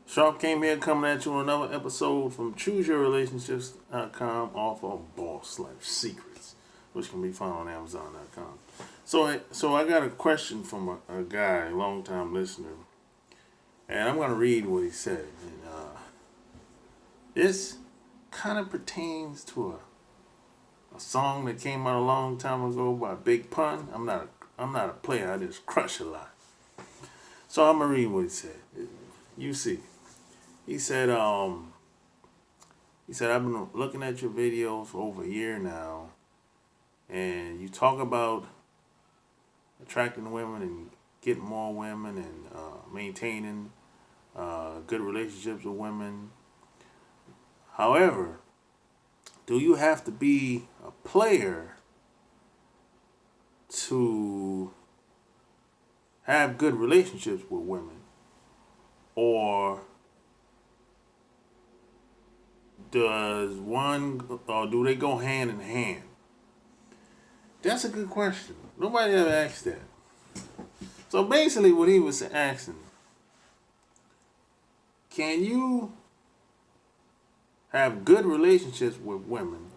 Sharp came here coming at you on another episode from ChooseYourRelationships.com off of Boss Life Secrets, which can be found on Amazon.com. So I got a question from a guy, a long-time listener, and I'm going to read what he said. And this kind of pertains to a song that came out a long time ago by Big Pun. I'm not a player. I just crush a lot. So I'm gonna read what he said. You see, he said, I've been looking at your videos for over a year now, and you talk about attracting women and getting more women and maintaining good relationships with women. However, do you have to be a player to have good relationships with women, or do they go hand in hand? That's a good question. Nobody ever asked that. So basically, what he was asking: can you have good relationships with women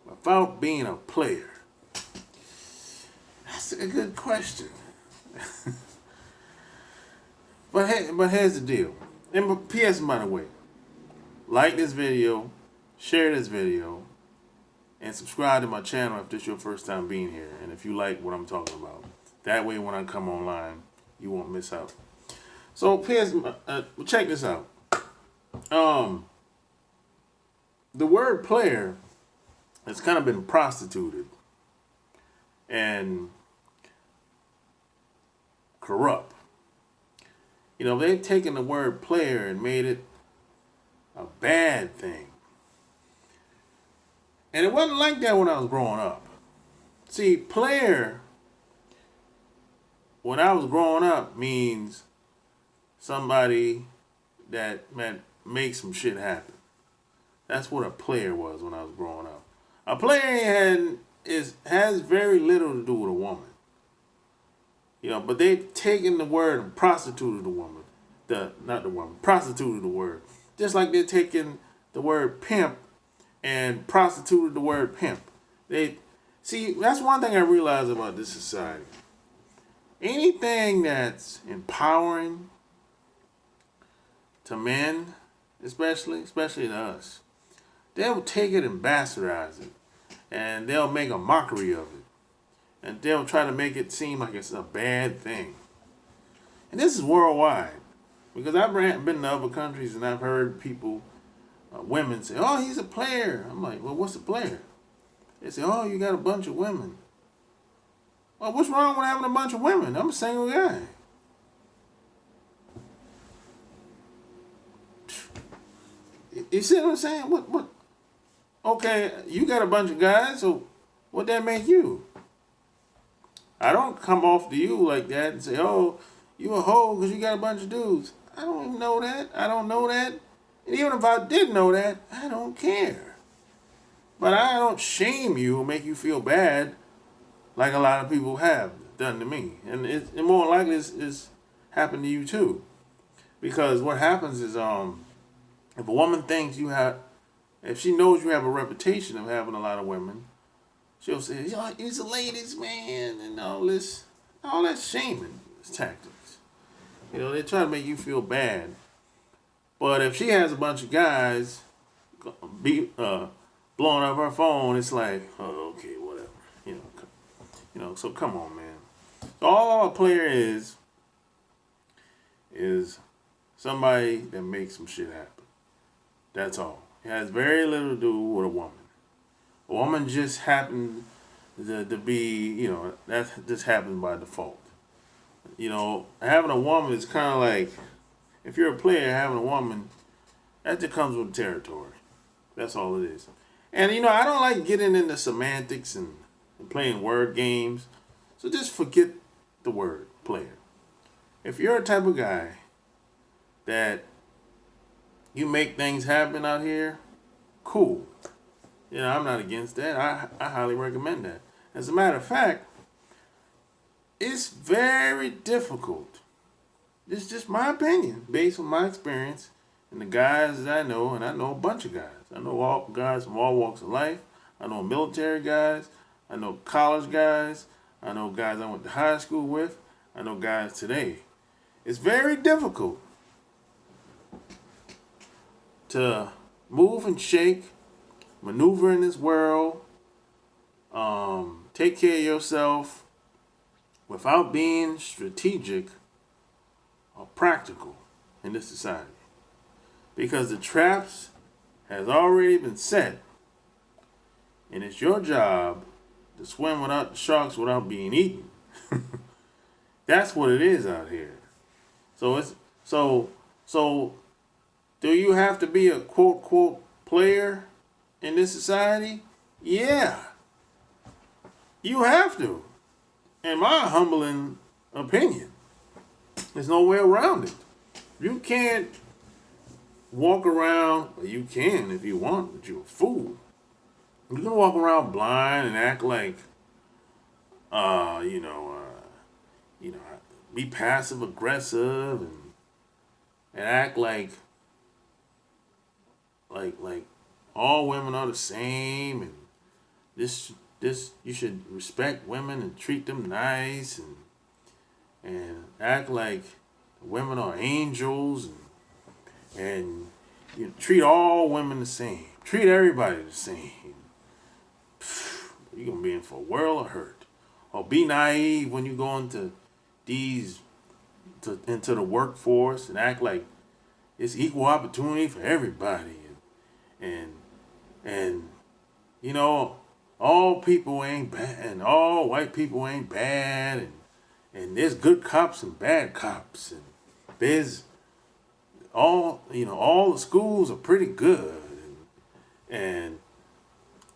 without being a player? That's a good question. But here's the deal. And P.S. by the way, like this video, share this video, and subscribe to my channel if this is your first time being here, and if you like what I'm talking about. That way, when I come online, you won't miss out. So, check this out. The word player has kind of been prostituted and corrupt. You know, they've taken the word player and made it a bad thing. And it wasn't like that when I was growing up. See, player, when I was growing up, means somebody that makes some shit happen. That's what a player was when I was growing up. A player has very little to do with a woman. You know, but they've taken the word and prostituted the woman. Prostituted the word. Just like they're taking the word pimp and prostituted the word pimp. That's one thing I realize about this society. Anything that's empowering to men, especially to us, they'll take it and bastardize it. And they'll make a mockery of it. And they'll try to make it seem like it's a bad thing. And this is worldwide. Because I've been to other countries and I've heard people, women say, oh, he's a player. I'm like, well, what's a player? They say, oh, you got a bunch of women. Well, what's wrong with having a bunch of women? I'm a single guy. You see what I'm saying? What? Okay, you got a bunch of guys, so what that make you? I don't come off to you like that and say, oh, you a hoe because you got a bunch of dudes. I don't even know that. I don't know that. And even if I did know that, I don't care. But I don't shame you or make you feel bad like a lot of people have done to me. And it more likely it's happened to you too. Because what happens is if a woman thinks if she knows you have a reputation of having a lot of women, she'll say, he's a ladies' man and all that shaming tactics. You know, they try to make you feel bad. But if she has a bunch of guys blowing up her phone, it's like, oh, okay, whatever. So come on, man. So all a player is somebody that makes some shit happen. That's all. It has very little to do with a woman. A woman just happens to be, that just happens by default. Having a woman is kind of like, if you're a player, having a woman, that just comes with territory. That's all it is. And, I don't like getting into semantics and playing word games. So just forget the word player. If you're a type of guy that you make things happen out here, cool. I'm not against that. I highly recommend that. As a matter of fact, it's very difficult This is just my opinion based on my experience and the guys that I know, and I know a bunch of guys. I know all guys from all walks of life. I know military guys. I know college guys. I know guys I went to high school with. I know guys today. It's very difficult to move and shake, maneuver in this world, take care of yourself without being strategic or practical in this society. Because the traps has already been set, and it's your job to swim without the sharks without being eaten. That's what it is out here. So it's so do you have to be a quote player in this society? Yeah. You have to. In my humbling opinion. There's no way around it. You can't walk around, well, you can if you want, but you're a fool. You can walk around blind and act like, be passive aggressive and act like all women are the same, and this you should respect women and treat them nice, and act like women are angels, and you treat all women the same, treat everybody the same. You're gonna be in for a world of hurt. Or be naive when you go into into the workforce and act like it's equal opportunity for everybody, and all people ain't bad, and all white people ain't bad, and there's good cops and bad cops, and there's all the schools are pretty good, and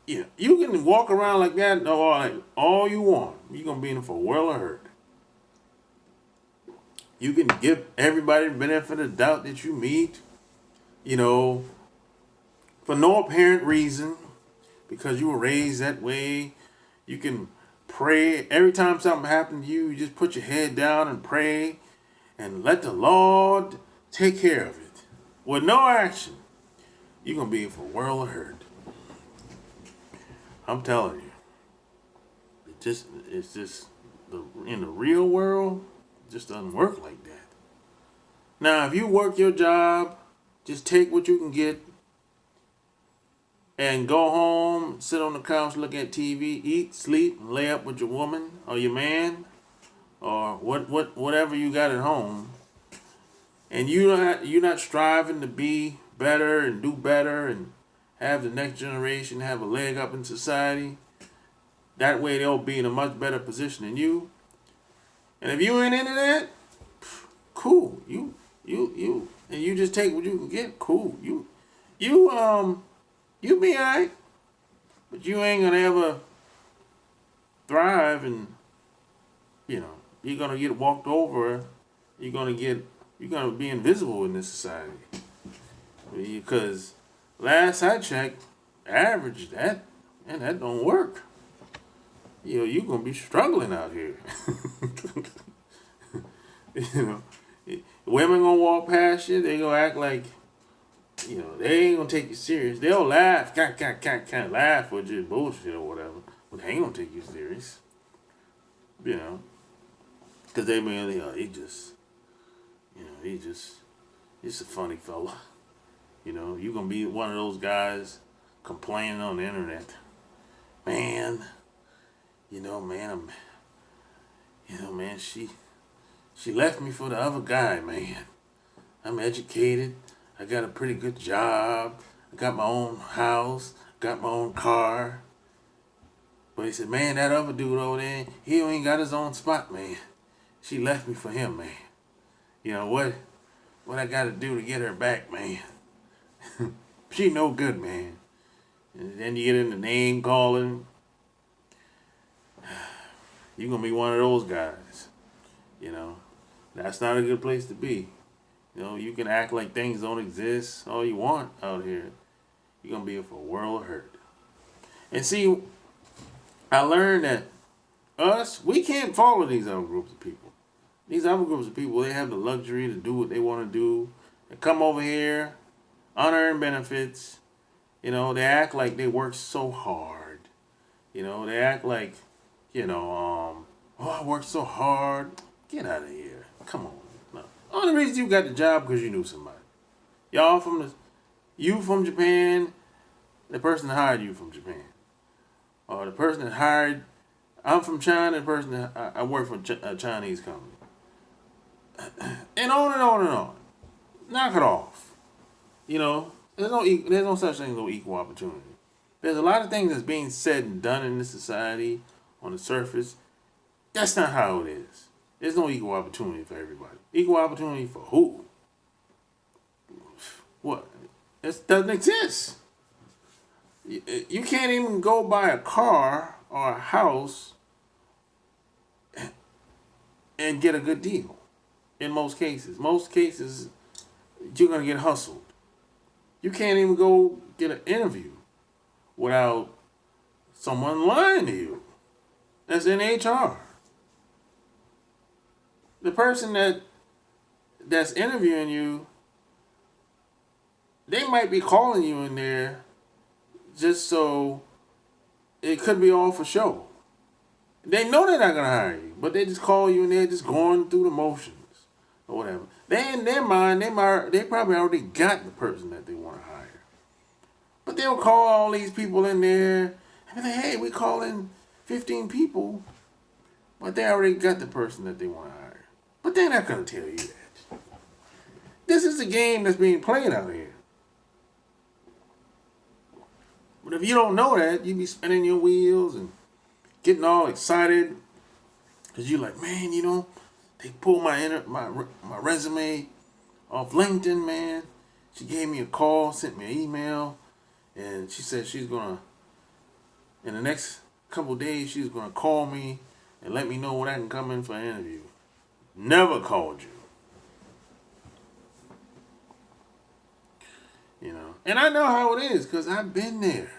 you can walk around like that all you want. You're gonna be in for a world of hurt. You can give everybody the benefit of the doubt that you meet, for no apparent reason, because you were raised that way. You can pray every time something happened to you. You just put your head down and pray, and let the Lord take care of it. With no action, you're gonna be in for a world of hurt. I'm telling you, it's just in the real world, it just doesn't work like that. Now, if you work your job, just take what you can get, and go home, sit on the couch, look at TV, eat, sleep, and lay up with your woman or your man, or whatever you got at home, and you're not striving to be better and do better and have the next generation have a leg up in society. That way they'll be in a much better position than you. And if you ain't into that, cool. You and you just take what you can get, cool. You be alright. But you ain't gonna ever thrive, and you're gonna get walked over. You're gonna be invisible in this society. Because last I checked, average that don't work. You're gonna be struggling out here. Women gonna walk past you, they gonna act like, they ain't gonna take you serious. They'll laugh, kind laugh with your bullshit or whatever, but they ain't gonna take you serious. Because they merely, he's a funny fella. You're gonna be one of those guys complaining on the internet. Man, she left me for the other guy, man. I'm educated. I got a pretty good job. I got my own house. Got my own car. But he said, man, that other dude over there, he ain't got his own spot, man. She left me for him, man. What I got to do to get her back, man? She no good, man. And then you get into name calling. You're going to be one of those guys. That's not a good place to be. You can act like things don't exist all you want out here. You're going to be in for a world of hurt. And see, I learned that we can't follow these other groups of people. These other groups of people, they have the luxury to do what they want to do. They come over here, unearned benefits. You know, they act like they work so hard. You know, they act like, oh, I worked so hard. Get out of here. Come on. No. Only reason you got the job because you knew somebody. You from Japan, the person that hired you from Japan. Or the person that hired, I'm from China, the person that I work for a Chinese company. And on and on and on. Knock it off. You know, there's no such thing as no equal opportunity. There's a lot of things that's being said and done in this society on the surface. That's not how it is. There's no equal opportunity for everybody. Equal opportunity for who? What? It doesn't exist. You can't even go buy a car or a house and get a good deal. In most cases. Most cases, you're going to get hustled. You can't even go get an interview without someone lying to you. That's in HR. The person that's interviewing you, they might be calling you in there just so it could be all for show. They know they're not going to hire you, but they just call you and they're just going through the motions or whatever. They in their mind, they probably already got the person that they want to hire. But they'll call all these people in there and be like, hey, we calling 15 people, but they already got the person that they want to hire. But they're not going to tell you that. This is the game that's being played out here. But if you don't know that, you be spinning your wheels and getting all excited because you're like, man, they pulled my resume off LinkedIn, man. She gave me a call, sent me an email, and she said she's going to, in the next couple of days, she's going to call me and let me know when I can come in for an interview. Never called you. And I know how it is because I've been there.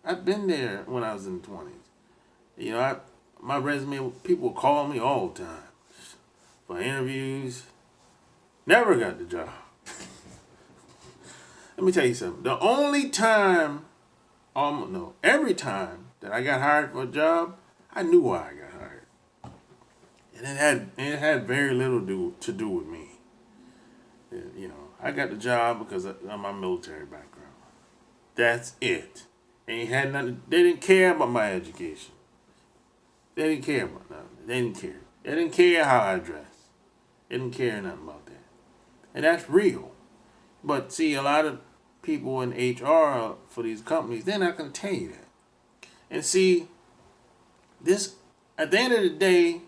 I've been there when I was in the 20s. My resume, people call me all the time for interviews. Never got the job. Let me tell you something. The only time, every time that I got hired for a job, I knew why I got hired. And it had very little to do with me. I got the job because of my military background. That's it. They didn't care about my education. They didn't care about nothing. They didn't care. They didn't care how I dressed. They didn't care nothing about that. And that's real. But see, a lot of people in HR for these companies, they're not going to tell you that. And see, at the end of the day,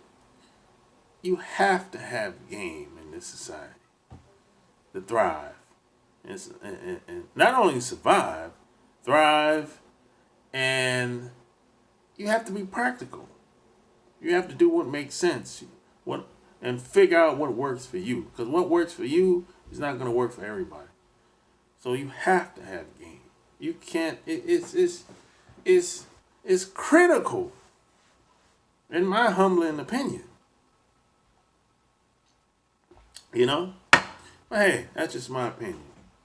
you have to have game in this society to thrive. And not only survive, thrive, and you have to be practical. You have to do what makes sense. And figure out what works for you. Because what works for you is not going to work for everybody. So you have to have game. You can't. It's critical, in my humbling opinion. But hey, that's just my opinion.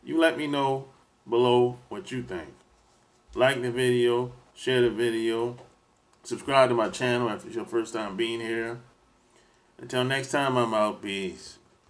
You let me know below what you think. Like the video, share the video, subscribe to my channel if it's your first time being here. Until next time, I'm out. Peace.